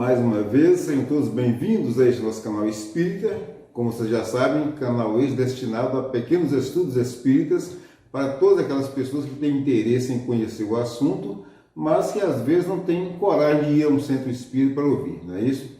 Mais uma vez, sejam todos bem-vindos a este nosso canal Espírita. Como vocês já sabem, canal este destinado a pequenos estudos espíritas para todas aquelas pessoas que têm interesse em conhecer o assunto, mas que às vezes não têm coragem de ir a um centro espírita para ouvir, não é isso?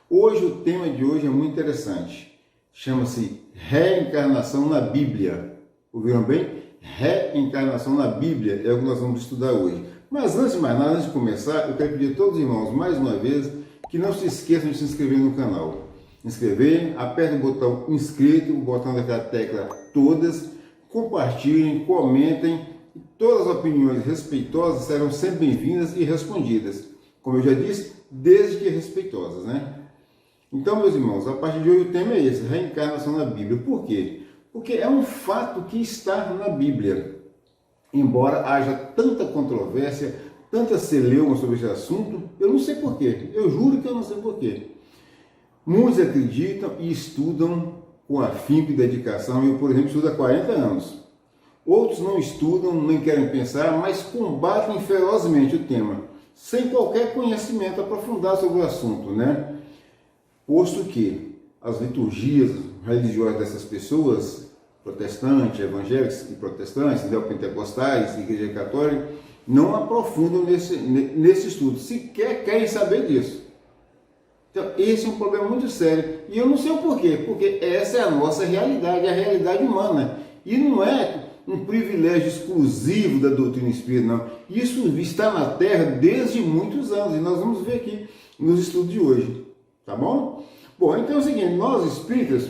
Hoje, o tema de hoje é muito interessante. Chama-se Reencarnação na Bíblia. Ouviram bem? Reencarnação na Bíblia é o que nós vamos estudar hoje. Mas antes de mais nada, antes de começar, eu quero pedir a todos os irmãos, mais uma vez, que não se esqueçam de se inscrever no canal. Inscrever, aperte o botão inscrito, o botão daquela tecla todas, compartilhem, comentem, todas as opiniões respeitosas serão sempre bem-vindas e respondidas. Como eu já disse, desde que respeitosas, né? Então, meus irmãos, a partir de hoje o tema é esse, reencarnação na Bíblia. Por quê? Porque é um fato que está na Bíblia. Embora haja tanta controvérsia, tanta celeuma sobre esse assunto, eu não sei porquê. Eu juro que eu não sei porquê. Muitos acreditam e estudam com afinco e dedicação. Eu, por exemplo, estudo há 40 anos. Outros não estudam, nem querem pensar, mas combatem ferozmente o tema, sem qualquer conhecimento aprofundado sobre o assunto, né? Posto que as liturgias religiosas dessas pessoas, protestantes, evangélicos e protestantes, neopentecostais, igreja católica, não aprofundam nesse estudo, sequer querem saber disso. Então, esse é um problema muito sério. E eu não sei o porquê, porque essa é a nossa realidade, a realidade humana. E não é um privilégio exclusivo da doutrina espírita, não. Isso está na Terra desde muitos anos, e nós vamos ver aqui nos estudos de hoje. Tá bom? Bom, então é o seguinte, nós espíritas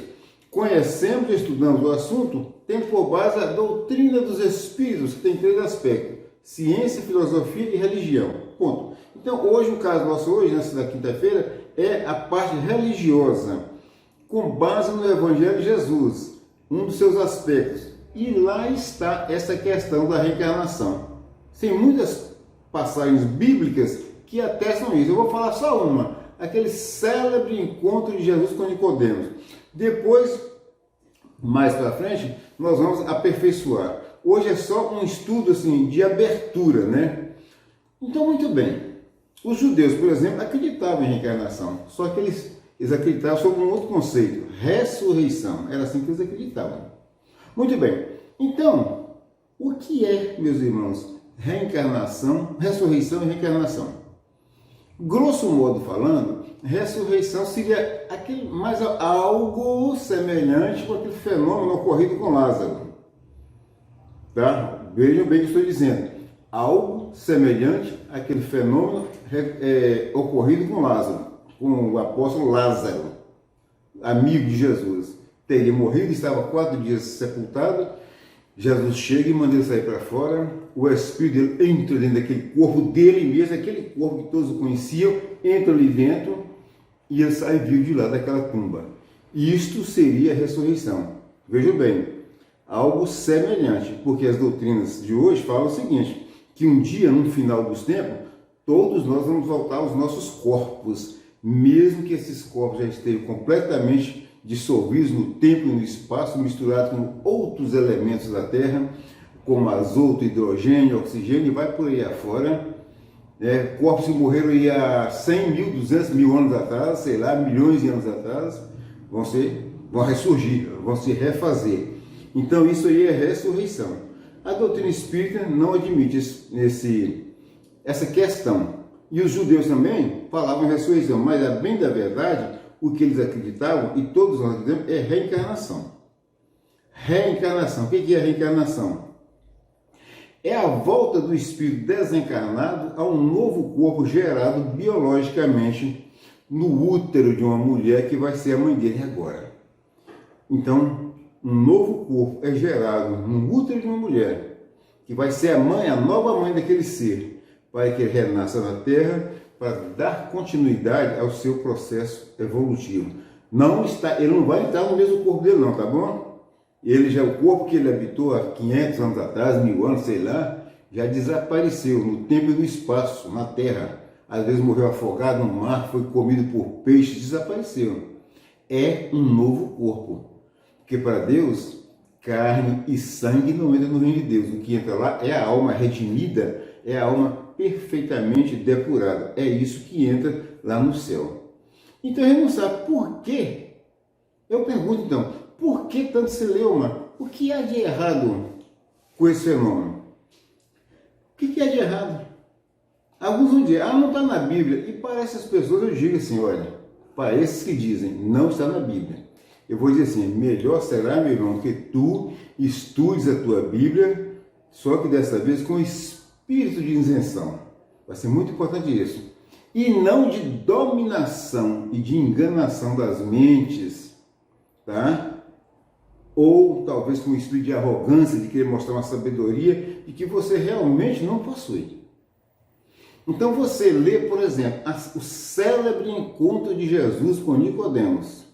conhecemos e estudamos o assunto, tendo por base a doutrina dos espíritos, que tem 3 aspectos: ciência, filosofia e religião. Ponto. Então, hoje, o caso nosso hoje, nessa quinta-feira, é a parte religiosa, com base no Evangelho de Jesus, um dos seus aspectos. E lá está essa questão da reencarnação. Tem muitas passagens bíblicas que atestam isso. Eu vou falar só uma, aquele célebre encontro de Jesus com Nicodemos. Depois, mais para frente, nós vamos aperfeiçoar. Hoje é só um estudo assim, de abertura, né? Então, muito bem. Os judeus, por exemplo, acreditavam em reencarnação, só que eles acreditavam sobre um outro conceito, ressurreição. Era assim que eles acreditavam. Muito bem. Então, o que é, meus irmãos, reencarnação, ressurreição e reencarnação? Grosso modo falando, ressurreição seria algo semelhante com aquele fenômeno ocorrido com Lázaro. Tá? Vejam bem o que estou dizendo. Algo semelhante àquele fenômeno ocorrido com Lázaro, com o apóstolo Lázaro, amigo de Jesus. Teria morrido, estava 4 dias sepultado. Jesus chega e manda ele sair para fora. O espírito dele entra dentro daquele corpo dele mesmo, aquele corpo que todos o conheciam, entra ali dentro e ele sai vivo de lá daquela tumba. Isto seria a ressurreição. Vejam bem, algo semelhante, porque as doutrinas de hoje falam o seguinte, que um dia, no final dos tempos, todos nós vamos voltar aos nossos corpos, mesmo que esses corpos já estejam completamente dissolvidos no tempo e no espaço, misturados com outros elementos da Terra, como azoto, hidrogênio, oxigênio, e vai por aí afora. Corpos que morreram aí há 100 mil, 200 mil anos atrás, sei lá, milhões de anos atrás, vão ressurgir, vão se refazer. Então isso aí é ressurreição. A doutrina espírita não admite essa questão. E os judeus também falavam em ressurreição, mas a bem da verdade, o que eles acreditavam, e todos nós acreditamos, é reencarnação. Reencarnação. O que é reencarnação? É a volta do espírito desencarnado a um novo corpo gerado biologicamente no útero de uma mulher que vai ser a mãe dele agora. Então, um novo corpo é gerado no útero de uma mulher, que vai ser a nova mãe daquele ser, para que ele renasça na Terra, para dar continuidade ao seu processo evolutivo. Ele não vai entrar no mesmo corpo dele não, tá bom? O corpo que ele habitou há 500 anos atrás, 1000 anos, sei lá, já desapareceu no tempo e no espaço, na Terra. Às vezes morreu afogado no mar, foi comido por peixes, desapareceu. É um novo corpo. Porque para Deus, carne e sangue não entram no reino de Deus. O que entra lá é a alma redimida, é a alma perfeitamente depurada. É isso que entra lá no céu. Então a gente não sabe por quê. Eu pergunto então, por que tanto celeuma? O que há de errado com esse fenômeno? O que há de errado? Alguns vão dizer, não está na Bíblia. E para essas pessoas eu digo assim, olha, para esses que dizem, não está na Bíblia. Eu vou dizer assim, melhor será, meu irmão, que tu estudes a tua Bíblia, só que dessa vez com espírito de isenção. Vai ser muito importante isso. E não de dominação e de enganação das mentes, tá? Ou talvez com um espírito de arrogância, de querer mostrar uma sabedoria e que você realmente não possui. Então você lê, por exemplo, o célebre encontro de Jesus com Nicodemos.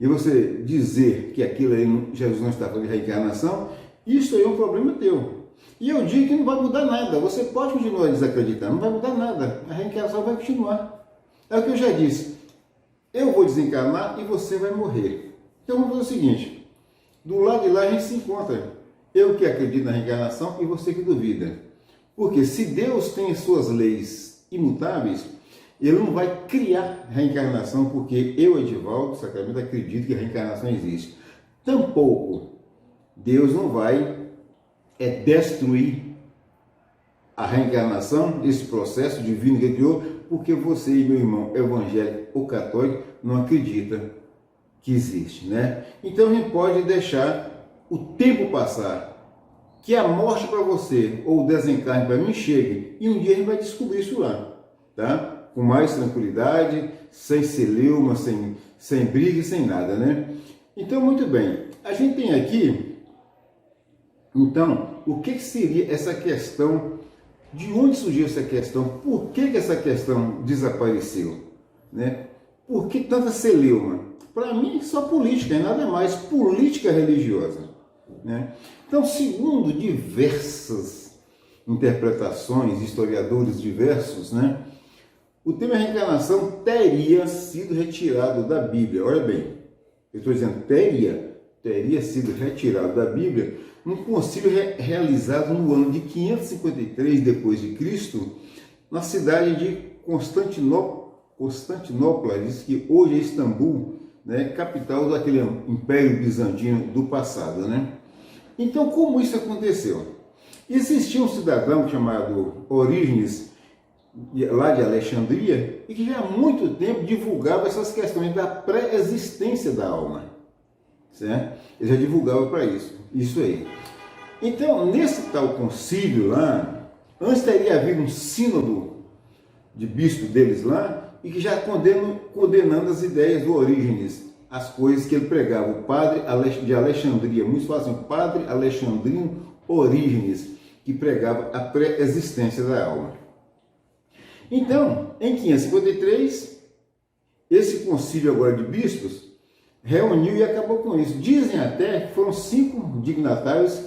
E você dizer que aquilo aí, Jesus não está falando de reencarnação, isso aí é um problema teu. E eu digo que não vai mudar nada. Você pode continuar desacreditando, não vai mudar nada. A reencarnação vai continuar. É o que eu já disse. Eu vou desencarnar e você vai morrer. Então vamos fazer o seguinte. Do lado de lá a gente se encontra. Eu que acredito na reencarnação e você que duvida. Porque se Deus tem as suas leis imutáveis, Ele não vai criar reencarnação, porque eu, Edivaldo Sacramento, acredito que a reencarnação existe. Tampouco Deus não vai destruir a reencarnação, esse processo divino que Ele criou, porque você e meu irmão evangélico ou católico não acredita que existe, né? Então a gente pode deixar o tempo passar, que a morte para você ou o desencarne para mim chegue, e um dia a gente vai descobrir isso lá, tá? Com mais tranquilidade, sem celeuma, sem briga, sem nada, né? Então, muito bem, a gente tem aqui, então, o que seria essa questão, de onde surgiu essa questão, por que essa questão desapareceu, né? Por que tanta celeuma? Para mim, só política, e nada mais, política religiosa, né? Então, segundo diversas interpretações, historiadores diversos, né? O tema reencarnação teria sido retirado da Bíblia. Olha bem, eu estou dizendo teria sido retirado da Bíblia num concílio realizado no ano de 553 depois de Cristo, na cidade de Constantinopla, diz que hoje é Istambul, né, capital daquele Império Bizantino do passado, né? Então, como isso aconteceu? Existia um cidadão chamado Orígenes, lá de Alexandria, e que já há muito tempo divulgava essas questões da pré-existência da alma, certo? Ele já divulgava para isso aí. Então, nesse tal concílio lá, antes teria havido um sínodo de bispo deles lá, e que já condenando as ideias do Orígenes, as coisas que ele pregava, o padre de Alexandria, muitos falam assim, o padre Alexandrino Orígenes, que pregava a pré-existência da alma. Então, em 553, esse concílio agora de bispos reuniu e acabou com isso. Dizem até que foram 5 dignatários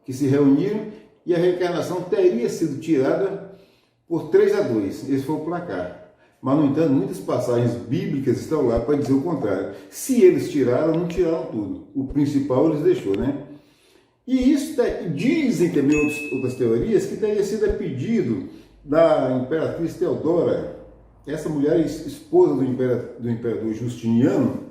que se reuniram e a reencarnação teria sido tirada por 3-2. Esse foi o placar. Mas, no entanto, muitas passagens bíblicas estão lá para dizer o contrário. Se eles tiraram, não tiraram tudo. O principal eles deixou, né? E isso dizem também outras teorias que teria sido a pedido da imperatriz Teodora, essa mulher esposa do imperador Justiniano,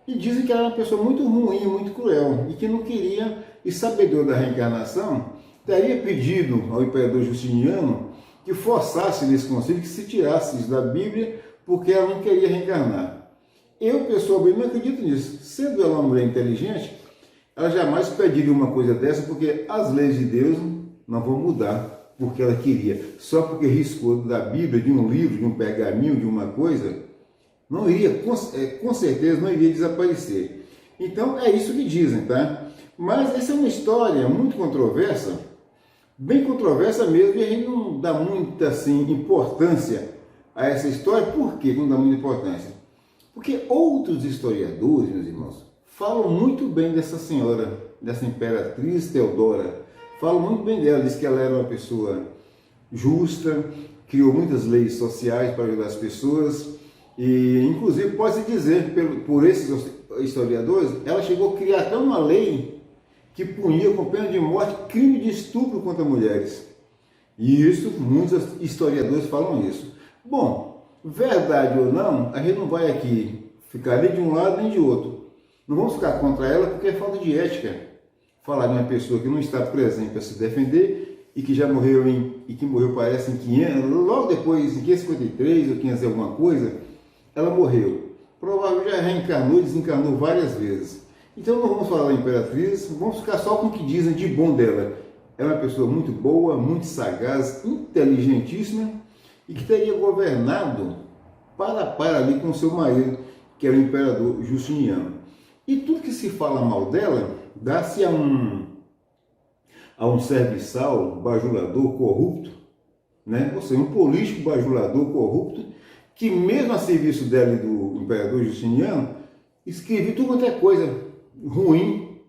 e dizem que ela era uma pessoa muito ruim, muito cruel, e que não queria, e sabedor da reencarnação, teria pedido ao imperador Justiniano que forçasse nesse concílio que se tirasse isso da Bíblia, porque ela não queria reencarnar. Eu, pessoalmente, não acredito nisso. Sendo ela uma mulher inteligente, ela jamais pediria uma coisa dessa, porque as leis de Deus não vão mudar porque ela queria. Só porque riscou da Bíblia, de um livro, de um pergaminho, de uma coisa, não iria, com certeza, não iria desaparecer. Então, é isso que dizem, tá? Mas essa é uma história muito controversa, bem controversa mesmo, e a gente não dá muita, assim, importância a essa história. Por que não dá muita importância? Porque outros historiadores, meus irmãos, falam muito bem dessa senhora, dessa imperatriz Teodora, falam muito bem dela, diz que ela era uma pessoa justa, criou muitas leis sociais para ajudar as pessoas, e inclusive pode-se dizer, por esses historiadores, ela chegou a criar até uma lei que punia com pena de morte crime de estupro contra mulheres. E isso, muitos historiadores falam isso. Bom, verdade ou não, a gente não vai aqui ficar nem de um lado nem de outro. Não vamos ficar contra ela porque é falta de ética falar de uma pessoa que não está presente para se defender e que já morreu e que morreu parece em 500, logo depois, em 553 ou 500 e alguma coisa, ela morreu. Provavelmente já reencarnou e desencarnou várias vezes. Então não vamos falar da Imperatriz, vamos ficar só com o que dizem de bom dela. Ela é uma pessoa muito boa, muito sagaz, inteligentíssima e que teria governado para ali com seu marido, que era o imperador Justiniano. E tudo que se fala mal dela dá-se a um serviçal bajulador corrupto, né? Ou seja, um político bajulador corrupto, que mesmo a serviço dela e do imperador Justiniano, escrevia tudo quanto é coisa ruim,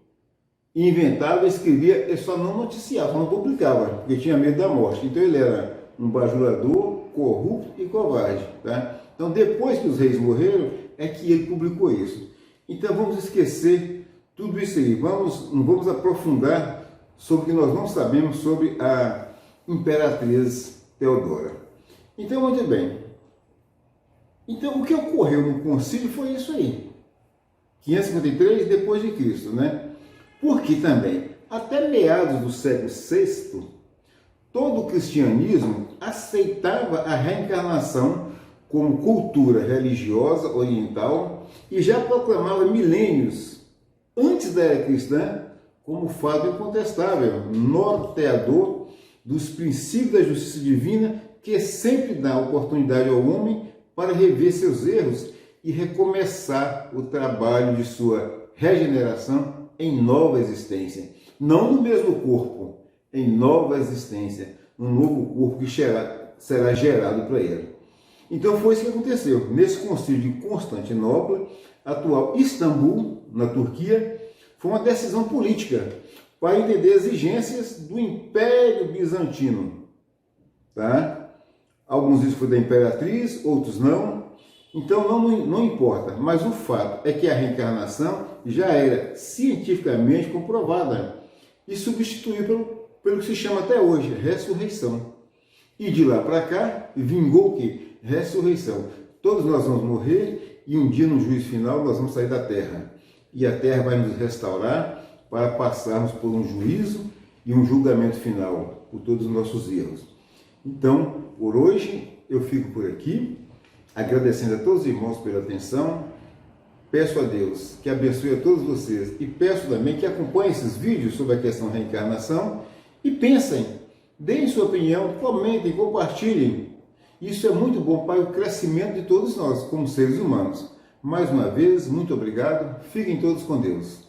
inventava, escrevia, ele só não noticiava, só não publicava, porque tinha medo da morte. Então ele era um bajulador, corrupto e covarde. Tá? Então depois que os reis morreram, é que ele publicou isso. Então vamos esquecer tudo isso aí, não vamos aprofundar sobre o que nós não sabemos sobre a Imperatriz Teodora. Então, muito bem. Então, o que ocorreu no concílio foi isso aí. 553 depois de Cristo, né? Porque também, até meados do século VI, todo o cristianismo aceitava a reencarnação como cultura religiosa oriental e já proclamava milênios antes da era cristã como fato incontestável, norteador dos princípios da justiça divina, que sempre dá oportunidade ao homem para rever seus erros e recomeçar o trabalho de sua regeneração em nova existência. Não no mesmo corpo, em nova existência, um novo corpo que será gerado para ele. Então foi isso que aconteceu. Nesse concílio de Constantinopla, atual Istambul, na Turquia, foi uma decisão política para entender as exigências do Império Bizantino. Tá? Alguns dizem que foi da Imperatriz, outros não. Então não importa, mas o fato é que a reencarnação já era cientificamente comprovada e substituiu pelo que se chama até hoje ressurreição. E de lá para cá, vingou o quê? Ressurreição. Todos nós vamos morrer e um dia no juízo final nós vamos sair da terra. E a terra vai nos restaurar para passarmos por um juízo e um julgamento final por todos os nossos erros. Então, por hoje, eu fico por aqui, agradecendo a todos os irmãos pela atenção. Peço a Deus que abençoe a todos vocês e peço também que acompanhem esses vídeos sobre a questão da reencarnação e pensem, deem sua opinião, comentem, compartilhem. Isso é muito bom para o crescimento de todos nós, como seres humanos. Mais uma vez, muito obrigado. Fiquem todos com Deus.